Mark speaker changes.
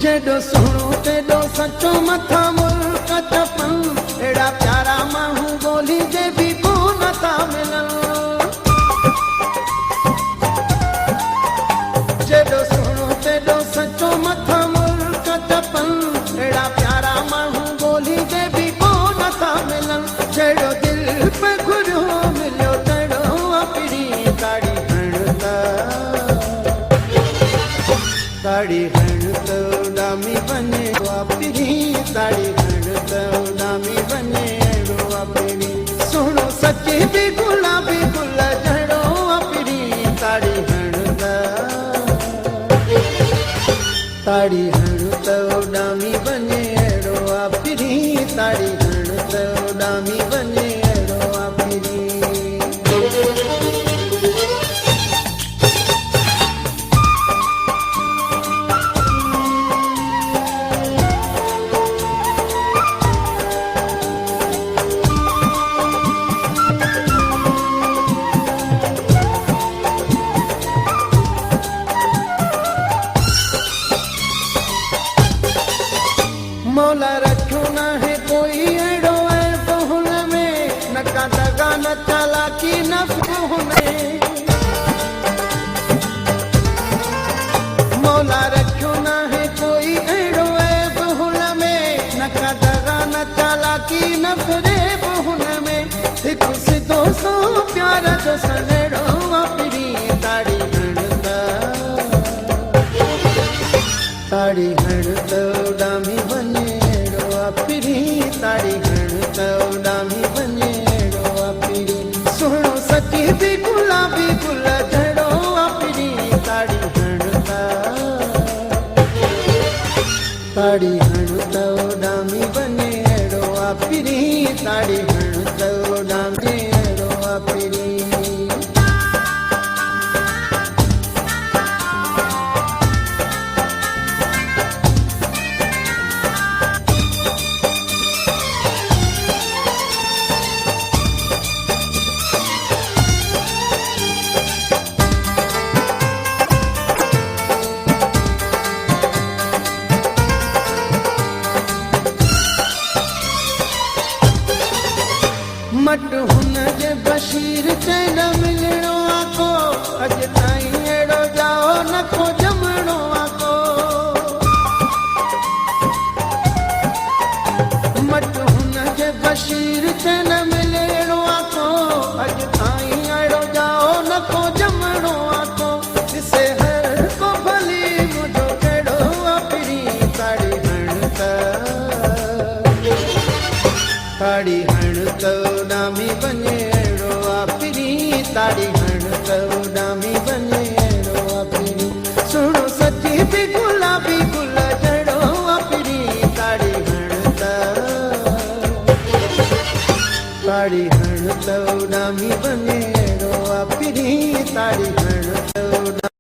Speaker 1: जेडो सुणो तेडो सचो मथा मुल्क चपन एड़ा प्यारा माहू बोली जे भी को नथा मिलन जेडो सुणो तेडो सचो मथा मुल्क चपन एड़ा प्यारा माहू बोली जे भी को नथा मिलन जेडो दिल पे घुरियो मिलियो तेड़ो अपनी ताड़ी हणता ताड़ी हणता उडामी बने अपनी ताड़ी हणता उडामी बने अपनी सुनो सच्ची भी गुलाबी गुल जड़ो अपनी ताड़ी हणता ताड़ी हणता उडामी बने अपनी ताड़ी हणता उडामी बने अपनी मौला रखो ना है कोई एड़ो है बहुन में न का दगा न चालाकी न बहुन में मौला रखो ना है कोई एड़ो है बहुन में न का दगा न चालाकी न फिरे बहुन में एक सिद्धो सो प्यारा जो सनेड़ो अपनी ताड़ी हणता ताड़ी हणता उडामी बने अपनी ताड़ी हणता उडामी बने अपनी सुनो सची भी गुलाबी गुल जड़ो अपनी ताड़ी हणता ताड़ी हणता उडामी बने अपनी ताड़ी हणता उडामी अपनी मट हुन जे बशीर ते न मिलणो आको अज ताईं एड़ो जाओ न को जमणो आको मट हुन जे बशीर ते न मिलणो आको अज ताईं एड़ो जाओ न को जमणो आको जिसे हर को भली मुझो केड़ो अपनी ताड़ी हणता ताड़ी हणता उडामी बने अपनी ताड़ी हणता उडामी बने अपनी सुनो सच्ची भी गुलाबी गुल जड़ो अपनी ताड़ी हणता ताड़ी हणता उडामी बने अपनी ताड़ी हणता